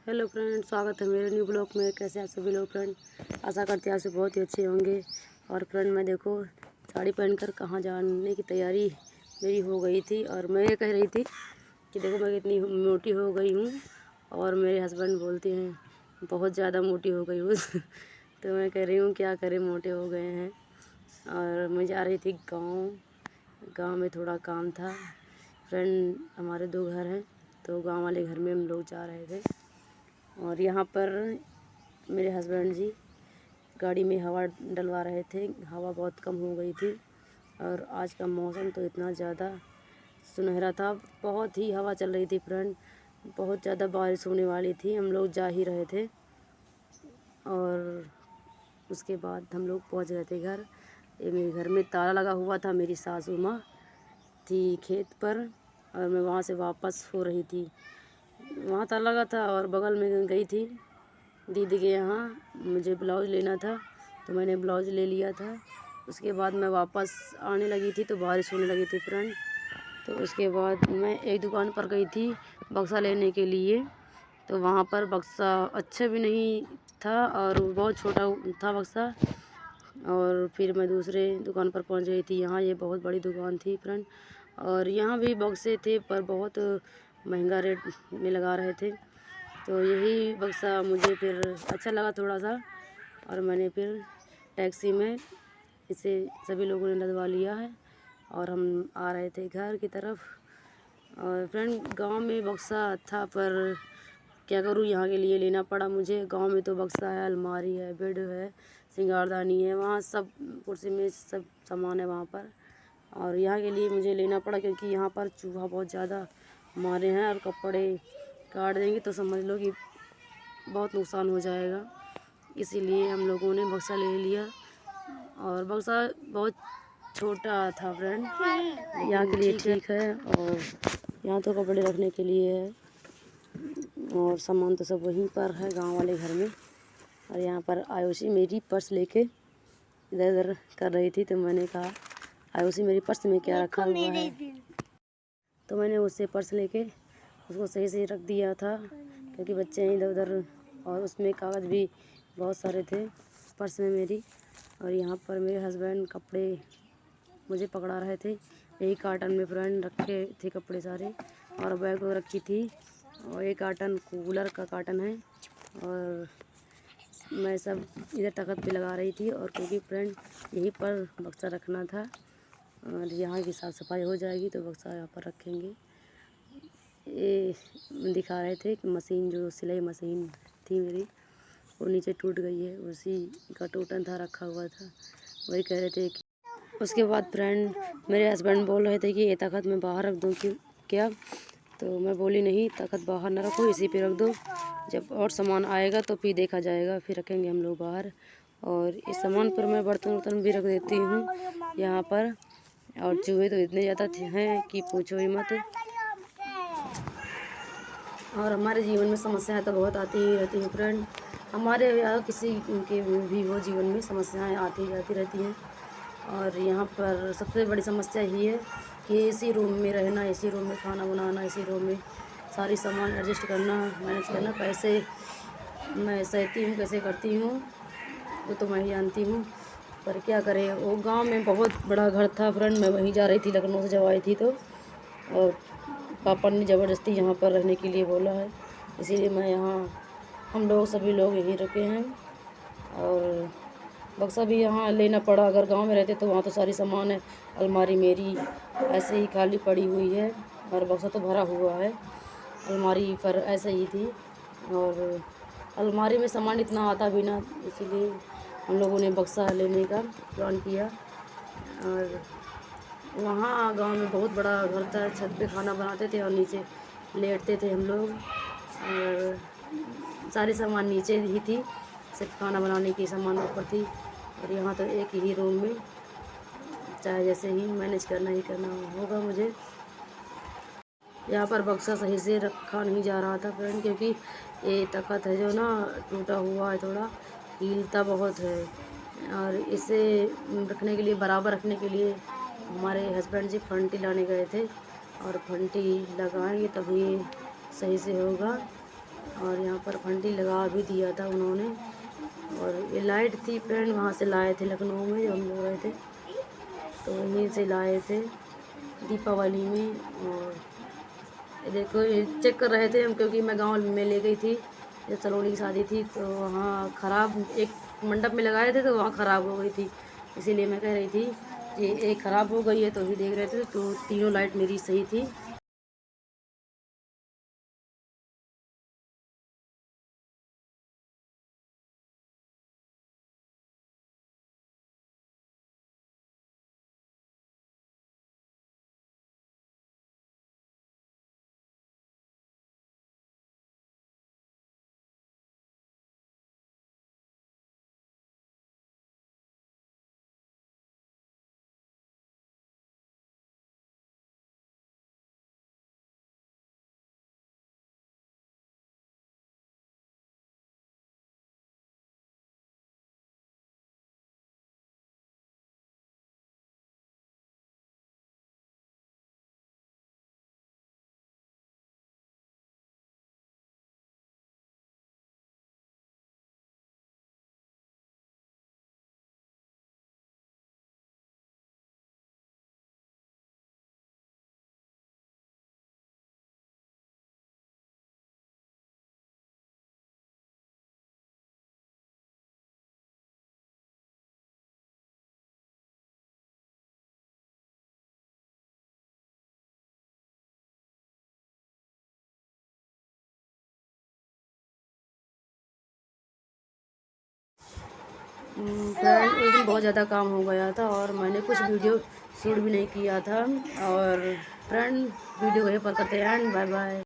Hello friend, स्वागत है मेरे न्यू ब्लॉग में। कैसे आप सभी लोग फ्रेंड? आशा करते हैं आप सब बहुत ही अच्छे होंगे। और फ्रेंड मैं देखो साड़ी पहनकर कहाँ जाने की तैयारी मेरी हो गई थी। और मैं ये कह रही थी कि देखो मैं कितनी मोटी हो गई हूँ। और मेरे हस्बैंड बोलते हैं बहुत ज़्यादा मोटी हो गई हूँ तो मैं कह रही हूँ क्या करें, मोटे हो गए हैं। और मैं जा रही थी गाँव में थोड़ा काम था। फ्रेंड हमारे 2 घर हैं, तो गाँव वाले घर में हम लोग जा रहे थे। और यहाँ पर मेरे हस्बैंड जी गाड़ी में हवा डलवा रहे थे। हवा बहुत कम हो गई थी और आज का मौसम तो इतना ज़्यादा सुनहरा था, बहुत ही हवा चल रही थी फ्रेंड। बहुत ज़्यादा बारिश होने वाली थी, हम लोग जा ही रहे थे। और उसके बाद हम लोग पहुँच गए थे घर। ये मेरे घर में ताला लगा हुआ था, मेरी सासू माँ थी खेत पर और मैं वहाँ से वापस हो रही थी। वहाँ ताला लगा था और बगल में गई थी दीदी के यहाँ, मुझे ब्लाउज़ लेना था तो मैंने ब्लाउज़ ले लिया था। उसके बाद मैं वापस आने लगी थी तो बारिश होने लगी थी फ्रेंड। तो उसके बाद मैं एक दुकान पर गई थी बक्सा लेने के लिए, तो वहाँ पर बक्सा अच्छा भी नहीं था और बहुत छोटा था बक्सा। और फिर मैं दूसरे दुकान पर पहुँच गई थी। यहाँ ये बहुत बड़ी दुकान थी फ्रेंड और यहाँ भी बक्से थे पर बहुत महंगा रेट में लगा रहे थे। तो यही बक्सा मुझे फिर अच्छा लगा थोड़ा सा और मैंने फिर टैक्सी में इसे सभी लोगों ने लदवा लिया है और हम आ रहे थे घर की तरफ। और फ्रेंड गांव में बक्सा था पर क्या करूं, यहाँ के लिए लेना पड़ा मुझे। गांव में तो बक्सा है, अलमारी है, बेड है, सिंगारदानी है, वहाँ सब कुर्सी में सब सामान है वहाँ पर। और यहाँ के लिए मुझे लेना पड़ा क्योंकि यहाँ पर चूहा बहुत ज़्यादा मारे हैं और कपड़े काट देंगे तो समझ लो कि बहुत नुकसान हो जाएगा। इसीलिए हम लोगों ने बक्सा ले लिया। और बक्सा बहुत छोटा था फ्रेंड, यहाँ के लिए ठीक है। और यहाँ तो कपड़े रखने के लिए है और सामान तो सब वहीं पर है गांव वाले घर में। और यहाँ पर आयुषी मेरी पर्स लेके इधर उधर कर रही थी, तो मैंने कहा आयुषी मेरी पर्स में क्या रखा हुआ है। तो मैंने उससे पर्स लेके उसको सही से रख दिया था क्योंकि बच्चे हैं इधर उधर। और उसमें कागज़ भी बहुत सारे थे पर्स में मेरी। और यहाँ पर मेरे हस्बैंड कपड़े मुझे पकड़ा रहे थे। यही कार्टन में फ्रेंड रखे थे कपड़े सारे और बैग रखी थी। और एक कार्टन कूलर का कार्टन है और मैं सब इधर तख्त पे लगा रही थी। और क्योंकि फ्रेंड यहीं पर बक्सा रखना था और यहाँ की साफ़ सफाई हो जाएगी तो बक्सा यहाँ पर रखेंगे। ये दिखा रहे थे कि मशीन, जो सिलाई मशीन थी मेरी, वो नीचे टूट गई है, उसी का टूटन था, रखा हुआ था, वही कह रहे थे कि उसके बाद फ्रेंड मेरे हस्बैंड बोल रहे थे कि ये तख्त मैं बाहर रख दूँ क्यों क्या। तो मैं बोली नहीं, तख्त बाहर ना रखो, इसी पे रख दो, जब और सामान आएगा तो फिर देखा जाएगा, फिर रखेंगे हम लोग बाहर। और इस सामान पर मैं बर्तन वर्तन भी रख देती हूँ यहाँ पर। और चूहे तो इतने ज़्यादा हैं कि पूछो ही मत। और हमारे जीवन में समस्याएं तो बहुत आती ही रहती हैं फ्रेंड। हमारे या किसी के भी हो जीवन में समस्याएं आती जाती रहती हैं। और यहाँ पर सबसे बड़ी समस्या यही है कि एसी रूम में रहना, एसी रूम में खाना बनाना, एसी रूम में सारी सामान एडजस्ट करना, मैनेज करना। पैसे मैं सहती हूँ, कैसे करती हूँ वो तो मैं ही जानती हूँ, पर क्या करें। वो गांव में बहुत बड़ा घर था फ्रेंड, मैं वहीं जा रही थी लखनऊ से जब आई थी तो। और पापा ने ज़बरदस्ती यहाँ पर रहने के लिए बोला है, इसीलिए मैं यहाँ, हम लोग सभी लोग यहीं रुके हैं। और बक्सा भी यहाँ लेना पड़ा, अगर गांव में रहते तो वहाँ तो सारी सामान है। अलमारी मेरी ऐसे ही खाली पड़ी हुई है और बक्सा तो भरा हुआ है, अलमारी पर ऐसे ही थी। और अलमारी में सामान इतना आता भी ना, इसीलिए हम लोगों ने बक्सा लेने का प्लान किया। और वहाँ गांव में बहुत बड़ा घर था, छत पे खाना बनाते थे और नीचे लेटते थे हम लोग। और सारी सामान नीचे ही थी, सिर्फ खाना बनाने की सामान ऊपर थी। और यहाँ तो एक ही रूम में चाहे जैसे ही मैनेज करना ही करना होगा मुझे। यहाँ पर बक्सा सही से रखा नहीं जा रहा था फ्रेंड, क्योंकि ये तख्त है जो ना टूटा हुआ है, थोड़ा हिलता बहुत है। और इसे रखने के लिए, बराबर रखने के लिए हमारे हस्बैंड जी फंटी लाने गए थे और फंटी लगाएंगे तभी सही से होगा। और यहाँ पर फंडी लगा भी दिया था उन्होंने। और ये लाइट थी फ्रेंड, वहाँ से लाए थे लखनऊ में, जब हम लोग गए थे तो वहीं से लाए थे दीपावली में। और ये देखो, ये चेक कर रहे थे हम, क्योंकि मैं गांव में ले गई थी जब सलोनी की शादी थी, तो वहाँ ख़राब एक मंडप में लगाए थे तो वहाँ ख़राब हो गई थी, इसीलिए मैं कह रही थी कि एक ख़राब हो गई है, तो भी देख रहे थे तो तीनों लाइट मेरी सही थी। फ्रेंड उस दिन बहुत ज़्यादा काम हो गया था और मैंने कुछ वीडियो शूट भी नहीं किया था। और फ्रेंड वीडियो यहीं पर करते हैं, बाय बाय।